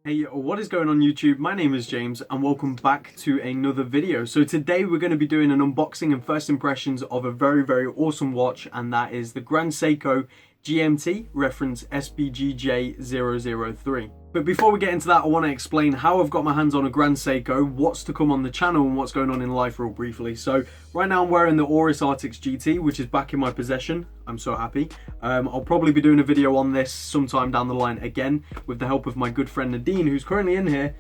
Hey, what is going on YouTube? My name is James and welcome back to another video. So today we're going to be doing an unboxing and first impressions of a very awesome watch, and that is the Grand Seiko GMT, reference SBGJ003. But before we get into that, I want to explain how I've got my hands on a Grand Seiko, what's to come on the channel, and what's going on in life real briefly. So right now I'm wearing the Oris Artix GT, which is back in my possession. I'm so happy. I'll probably be doing a video on this sometime down the line again with the help of my good friend Nadine, who's currently in here.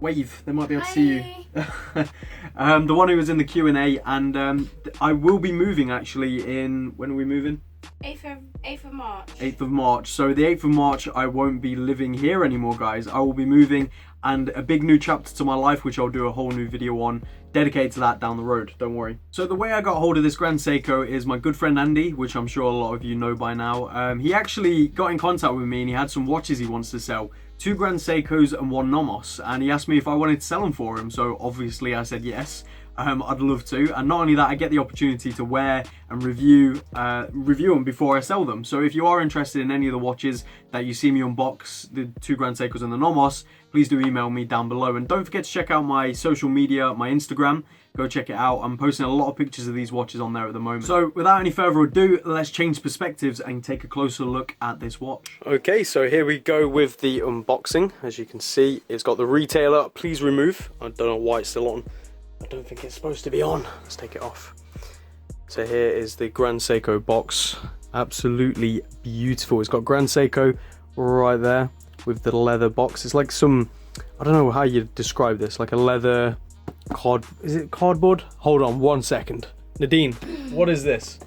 Wave, they might be able to see you. The one who was in the Q&A, and I will be moving actually in, when are we moving? 8th of March. 8th of March. So the 8th of March, I won't be living here anymore, guys. I will be moving, and a big new chapter to my life, which I'll do a whole new video on, dedicated to that down the road, don't worry. So the way I got hold of this Grand Seiko is my good friend Andy, which I'm sure a lot of you know by now. He actually got in contact with me and he had some watches he wants to sell. 2 Grand Seikos and 1 Nomos, and he asked me if I wanted to sell them for him, so obviously I said yes. I'd love to, and not only that, I get the opportunity to wear and review them before I sell them. So if you are interested in any of the watches that you see me unbox, the 2 Grand Seikos and the Nomos, please do email me down below. And don't forget to check out my social media, my Instagram. Go check it out. I'm posting a lot of pictures of these watches on there at the moment. So without any further ado, let's change perspectives and take a closer look at this watch. Okay, so here we go with the unboxing. As you can see, it's got the retailer, please remove. I don't know why it's still on. I don't think it's supposed to be on. Let's take it off. So here is the Grand Seiko box. Absolutely beautiful. It's got Grand Seiko right there with the leather box. It's like some, I don't know how you describe this, like a leather is it cardboard? Hold on one second. Nadine, what is this?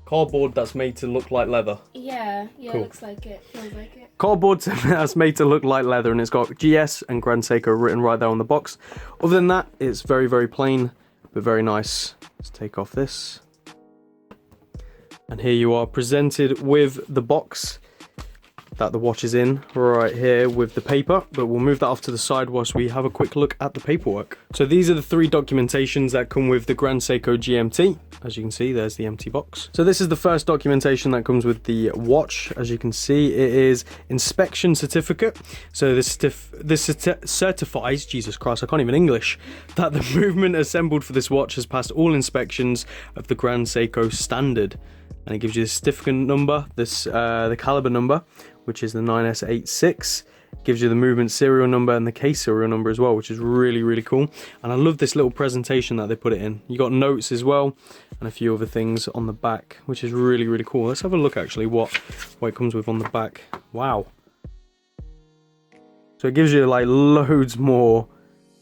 Cardboard that's made to look like leather. Yeah, cool. Looks like it, feels like it. Cardboard that's made to look like leather, and it's got GS and Grand Seiko written right there on the box. Other than that, it's very plain, but very nice. Let's take off this. And here you are presented with the box that the watch is in right here with the paper, but we'll move that off to the side whilst we have a quick look at the paperwork. So these are the 3 documentations that come with the Grand Seiko GMT. As you can see, there's the empty box. So this is the first documentation that comes with the watch. As you can see, it is inspection certificate. So this certifies, Jesus Christ, I can't even English, that the movement assembled for this watch has passed all inspections of the Grand Seiko standard. And it gives you the certificate number, the caliber number, which is the 9S86. Gives you the movement serial number and the case serial number as well, which is really cool. And I love this little presentation that they put it in. You got notes as well and a few other things on the back, which is really cool. Let's have a look actually what it comes with on the back. Wow. So it gives you like loads more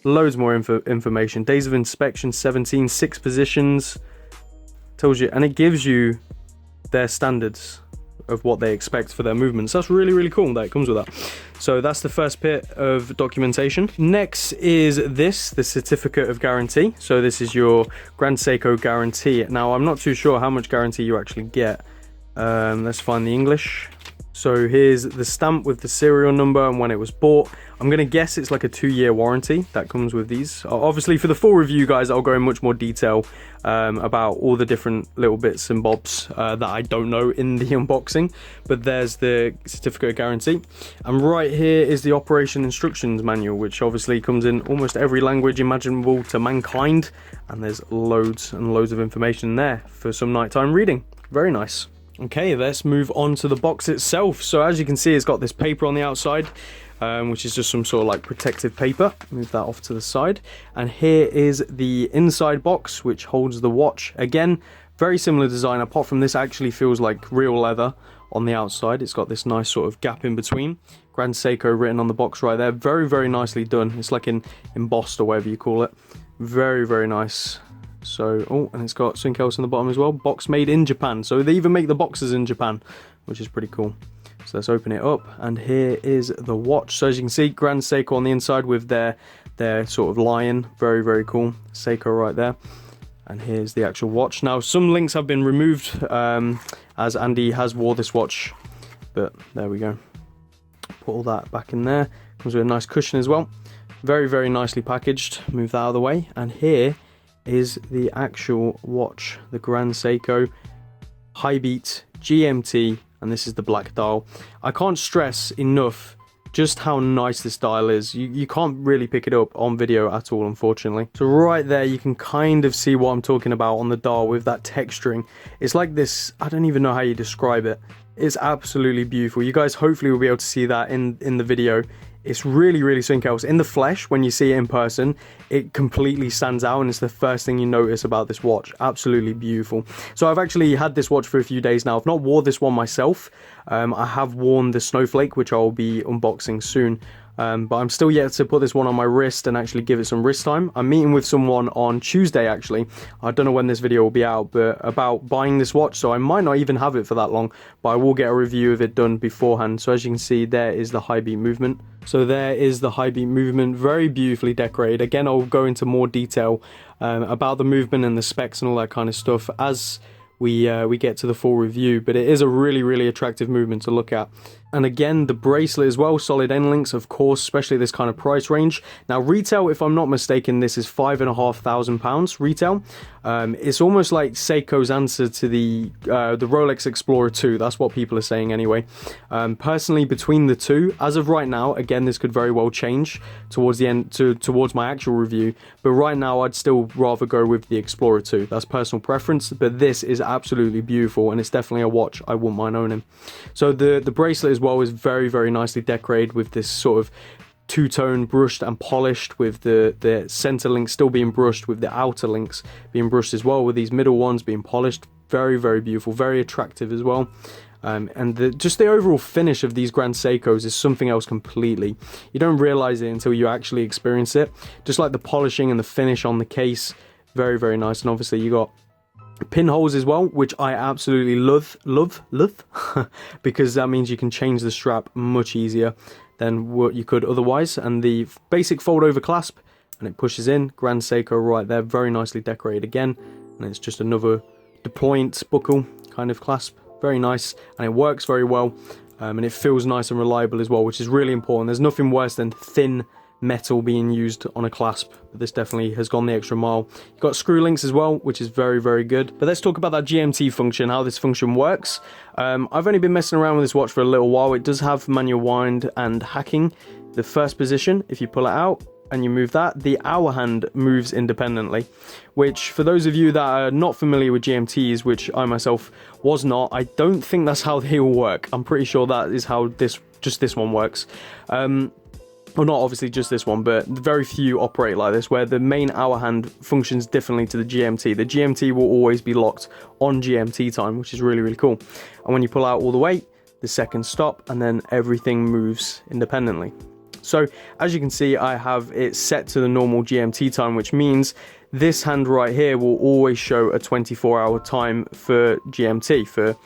information. Days of inspection 17, 6 positions. Tells you, and it gives you their standards of what they expect for their movements. That's really cool that it comes with that. So that's the first bit of documentation. Next is the certificate of guarantee. So this is your Grand Seiko guarantee. Now I'm not too sure how much guarantee you actually get. Let's find the English. So here's the stamp with the serial number and when it was bought. I'm going to guess it's like a 2-year warranty that comes with these. Obviously for the full review, guys, I'll go in much more detail about all the different little bits and bobs that I don't know in the unboxing. But there's the certificate of guarantee. And right here is the operation instructions manual, which obviously comes in almost every language imaginable to mankind. And there's loads and loads of information there for some nighttime reading. Very nice. Okay, let's move on to the box itself. So as you can see, it's got this paper on the outside, which is just some sort of like protective paper. Move that off to the side. And here is the inside box, which holds the watch. Again, very similar design, apart from this actually feels like real leather on the outside. It's got this nice sort of gap in between. Grand Seiko written on the box right there. Very nicely done. It's like embossed or whatever you call it. Very nice. So, oh, and it's got something else on the bottom as well. Box made in Japan. So they even make the boxes in Japan, which is pretty cool. So let's open it up, and here is the watch. So as you can see, Grand Seiko on the inside with their sort of lion. Very cool. Seiko right there. And here's the actual watch. Now, some links have been removed, as Andy has wore this watch. But there we go. Put all that back in there. Comes with a nice cushion as well. Very nicely packaged. Move that out of the way. And here is the actual watch, the Grand Seiko Highbeat GMT, and this is the black dial. I can't stress enough just how nice this dial is. You can't really pick it up on video at all, unfortunately. So right there, you can kind of see what I'm talking about on the dial with that texturing. It's like this, I don't even know how you describe it. It's absolutely beautiful. You guys hopefully will be able to see that in the video. It's really, really something else. In the flesh, when you see it in person, it completely stands out, and it's the first thing you notice about this watch. Absolutely beautiful. So I've actually had this watch for a few days now. I've not worn this one myself. I have worn the Snowflake, which I'll be unboxing soon. But I'm still yet to put this one on my wrist and actually give it some wrist time. I'm meeting with someone on Tuesday, actually. I don't know when this video will be out, but about buying this watch, so I might not even have it for that long, but I will get a review of it done beforehand. So as you can see, there is the Highbeat movement. So there is the Highbeat movement, very beautifully decorated. Again, I'll go into more detail about the movement and the specs and all that kind of stuff as we get to the full review, but it is a really, really attractive movement to look at. And again, the bracelet as well, solid end links, of course, especially this kind of price range. Now, retail, if I'm not mistaken, this is £5,500 retail. It's almost like Seiko's answer to the Rolex Explorer 2. That's what people are saying anyway. Personally, between the two, as of right now, again, this could very well change towards the end, towards my actual review. But right now, I'd still rather go with the Explorer 2. That's personal preference, but this is absolutely beautiful, and it's definitely a watch I wouldn't mind owning. So the bracelet as well is very, very nicely decorated with this sort of two-tone brushed and polished, with the center links still being brushed, with the outer links being brushed as well, with these middle ones being polished. Very, very beautiful, very attractive as well. And just the overall finish of these Grand Seikos is something else completely. You don't realize it until you actually experience it. Just like the polishing and the finish on the case, very, very nice. And obviously you got pinholes as well, which I absolutely love because that means you can change the strap much easier than what you could otherwise. And the basic fold over clasp, and it pushes in. Grand Seiko right there, very nicely decorated again, and it's just another deployant buckle kind of clasp. Very nice, and it works very well, and it feels nice and reliable as well, which is really important. There's nothing worse than thin metal being used on a clasp, but this definitely has gone the extra mile. You've got screw links as well, which is very, very good. But let's talk about that GMT function, how this function works. I've only been messing around with this watch for a little while. It does have manual wind and hacking. The first position, if you pull it out and you move that, the hour hand moves independently, which for those of you that are not familiar with GMTs, which I myself was not, I don't think that's how they all work. I'm pretty sure that is how just this one works. Well, not obviously just this one, but very few operate like this, where the main hour hand functions differently to the GMT. The GMT will always be locked on GMT time, which is really, really cool. And when you pull out all the way, the seconds stop, and then everything moves independently. So as you can see, I have it set to the normal GMT time, which means this hand right here will always show a 24-hour time for GMT, for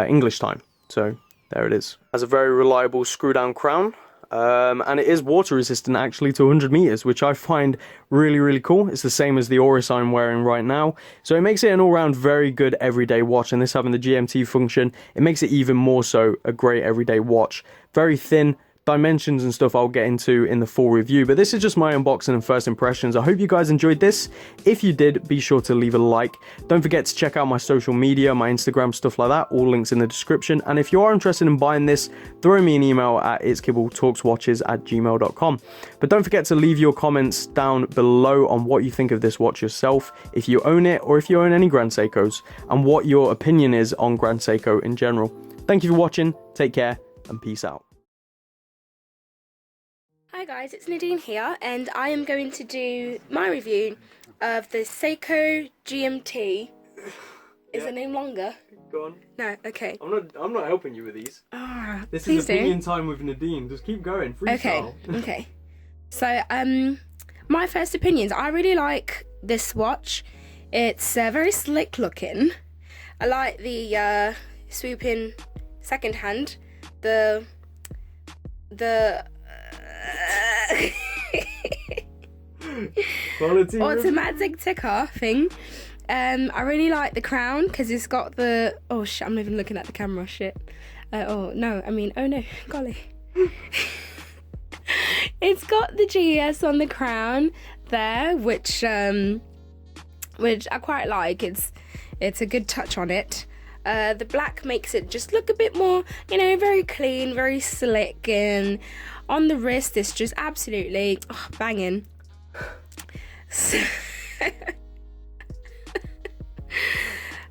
English time. So there it is. Has a very reliable screw-down crown. And it is water resistant actually to 100 meters, which I find really, really cool. It's the same as the Oris I'm wearing right now. So it makes it an all-round very good everyday watch, and this having the GMT function, it makes it even more so a great everyday watch. Very thin. Dimensions and stuff I'll get into in the full review, but this is just my unboxing and first impressions. I hope you guys enjoyed this. If you did, be sure to leave a like. Don't forget to check out my social media, my Instagram, stuff like that, all links in the description. And if you are interested in buying this, throw me an email at itskibble.talkswatches@gmail.com. But don't forget to leave your comments down below on what you think of this watch yourself, if you own it or if you own any Grand Seikos, and what your opinion is on Grand Seiko in general. Thank you for watching, take care, and peace out. Hi guys, it's Nadine here, and I am going to do my review of the Seiko GMT. Is the name longer? Go on. No, okay. I'm not helping you with these. This please is opinion time with Nadine. Just keep going. Freestyle. Okay. So, my first opinions. I really like this watch. It's very slick looking. I like the swooping second hand. The Quality automatic ticker thing. I really like the crown because it's got the oh shit, I'm not even looking at the camera, shit. Oh no, golly. It's got the GS on the crown there, which I quite like. It's a good touch on it. The black makes it just look a bit more, very clean, very slick, and On the wrist, it's just absolutely banging.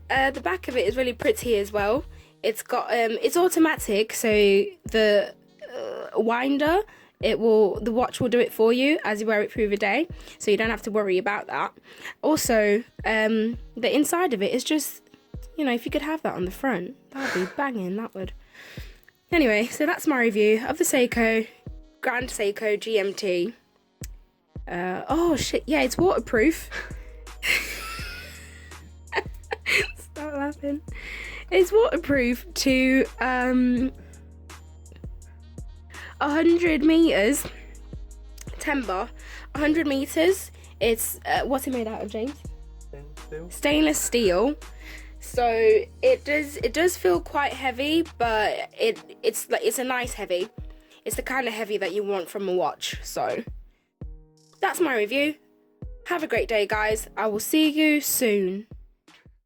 The back of it is really pretty as well. It's got it's automatic, so the winder, the watch will do it for you as you wear it through the day, so you don't have to worry about that. Also, the inside of it is just, you know, if you could have that on the front, that'd be banging, that would. Anyway, so that's my review of the Seiko Grand Seiko GMT. Oh shit, yeah, it's waterproof. Stop laughing. It's waterproof to 100 meters. Timber, 100 meters. It's what's it made out of, James? Stainless steel. So it does feel quite heavy, but it's a nice heavy. It's the kind of heavy that you want from a watch. So that's my review. Have a great day, guys. I will see you soon.